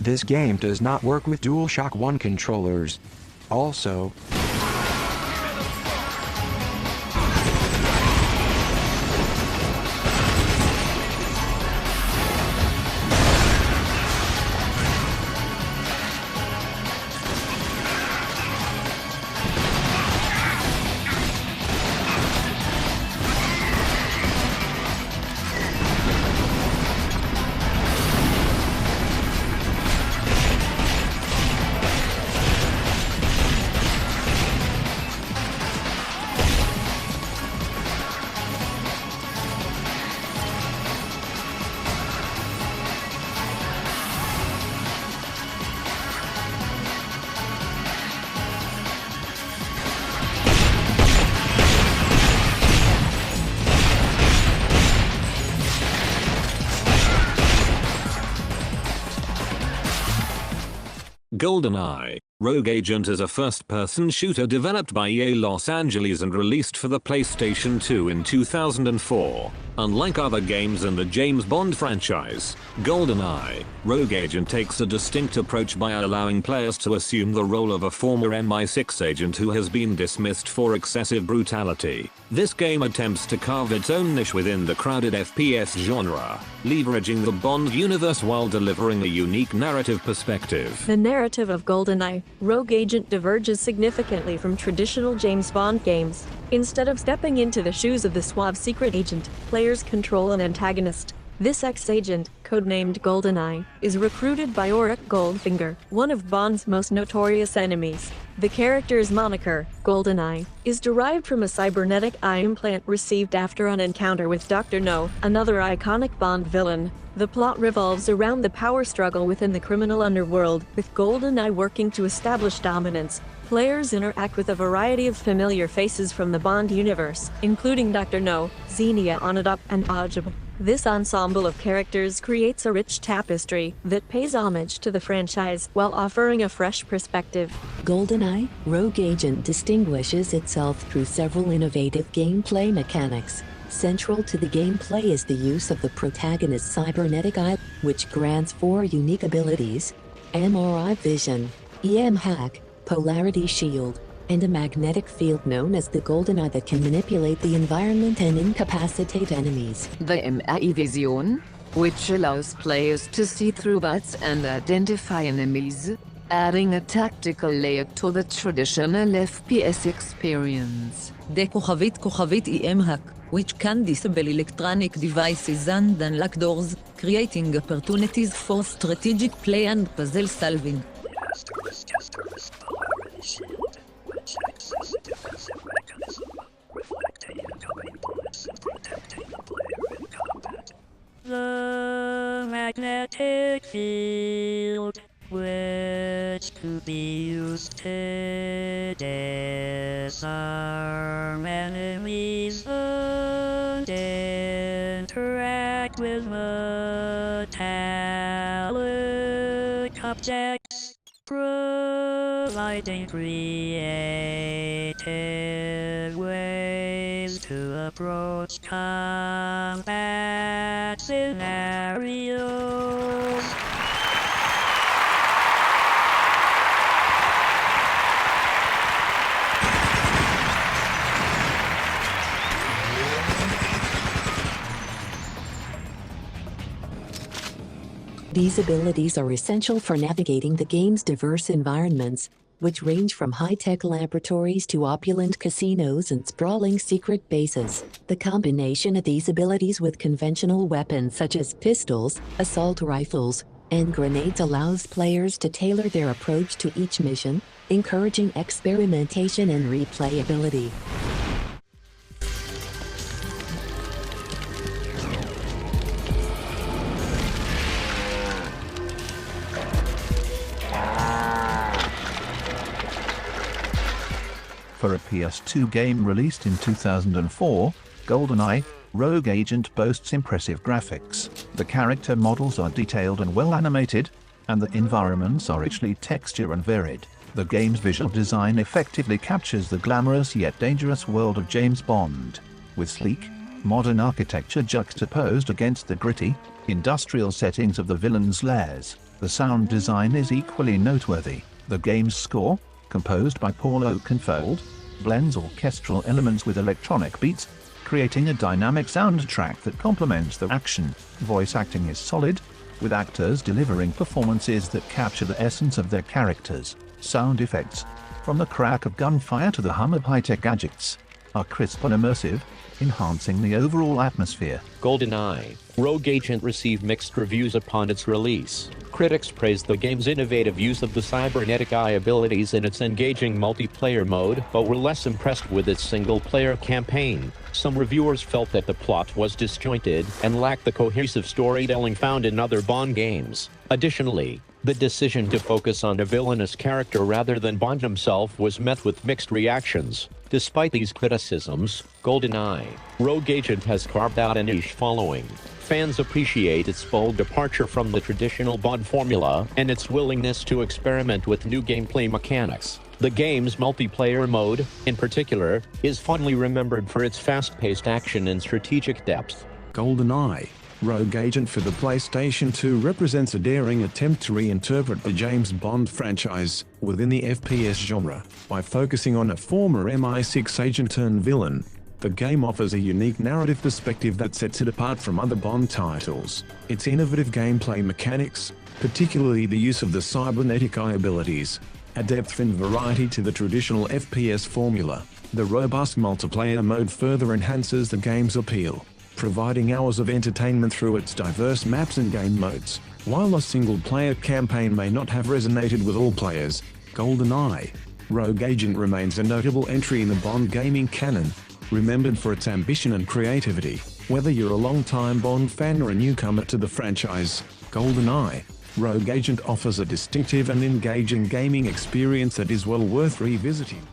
This game does not work with DualShock 1 controllers. Also, Goldeneye, Rogue Agent is a first-person shooter developed by EA Los Angeles and released for the PlayStation 2 in 2004. Unlike other games in the James Bond franchise, Goldeneye, Rogue Agent takes a distinct approach by allowing players to assume the role of a former MI6 agent who has been dismissed for excessive brutality. This game attempts to carve its own niche within the crowded FPS genre, leveraging the Bond universe while delivering a unique narrative perspective. The narrative of Goldeneye, Rogue Agent diverges significantly from traditional James Bond games. Instead of stepping into the shoes of the suave secret agent, players control an antagonist. This ex-agent, codenamed Goldeneye, is recruited by Auric Goldfinger, one of Bond's most notorious enemies. The character's moniker, Goldeneye, is derived from a cybernetic eye implant received after an encounter with Dr. No, another iconic Bond villain. The plot revolves around the power struggle within the criminal underworld, with Goldeneye working to establish dominance. Players interact with a variety of familiar faces from the Bond universe, including Dr. No, Xenia Onatopp, and Ajib. This ensemble of characters creates a rich tapestry that pays homage to the franchise while offering a fresh perspective. Goldeneye, Rogue Agent distinguishes itself through several innovative gameplay mechanics. Central to the gameplay is the use of the protagonist's cybernetic eye, which grants 4 unique abilities: MRI vision, EM hack, polarity shield, and a magnetic field known as the Goldeneye that can manipulate the environment and incapacitate enemies. The MI Vision, which allows players to see through bots and identify enemies, adding a tactical layer to the traditional FPS experience. The כוכבית EM hack, which can disable electronic devices and unlock doors, creating opportunities for strategic play and puzzle solving. The magnetic field, which could be used to disarm enemies and interact with metallic objects, providing creative ways to approach combat scenarios. These abilities are essential for navigating the game's diverse environments, which range from high-tech laboratories to opulent casinos and sprawling secret bases. The combination of these abilities with conventional weapons such as pistols, assault rifles, and grenades allows players to tailor their approach to each mission, encouraging experimentation and replayability. For a PS2 game released in 2004, Goldeneye, Rogue Agent boasts impressive graphics. The character models are detailed and well animated, and the environments are richly textured and varied. The game's visual design effectively captures the glamorous yet dangerous world of James Bond, with sleek, modern architecture juxtaposed against the gritty, industrial settings of the villain's lairs. The sound design is equally noteworthy. The game's score, composed by Paul Oakenfold, blends orchestral elements with electronic beats, creating a dynamic soundtrack that complements the action. Voice acting is solid, with actors delivering performances that capture the essence of their characters. Sound effects, from the crack of gunfire to the hum of high-tech gadgets, are crisp and immersive, enhancing the overall atmosphere. Goldeneye, Rogue Agent received mixed reviews upon its release. Critics praised the game's innovative use of the cybernetic eye abilities in its engaging multiplayer mode, but were less impressed with its single-player campaign. Some reviewers felt that the plot was disjointed and lacked the cohesive storytelling found in other Bond games. Additionally, the decision to focus on a villainous character rather than Bond himself was met with mixed reactions. Despite these criticisms, Goldeneye, Rogue Agent has carved out a niche following. Fans appreciate its bold departure from the traditional Bond formula and its willingness to experiment with new gameplay mechanics. The game's multiplayer mode, in particular, is fondly remembered for its fast-paced action and strategic depth. Goldeneye, Rogue Agent for the PlayStation 2 represents a daring attempt to reinterpret the James Bond franchise within the FPS genre. By focusing on a former MI6 agent turned villain, the game offers a unique narrative perspective that sets it apart from other Bond titles. Its innovative gameplay mechanics, particularly the use of the cybernetic eye abilities, add depth and variety to the traditional FPS formula. The robust multiplayer mode further enhances the game's appeal, providing hours of entertainment through its diverse maps and game modes. While a single-player campaign may not have resonated with all players, Goldeneye, Rogue Agent remains a notable entry in the Bond gaming canon, remembered for its ambition and creativity. Whether you're a long-time Bond fan or a newcomer to the franchise, Goldeneye, Rogue Agent offers a distinctive and engaging gaming experience that is well worth revisiting.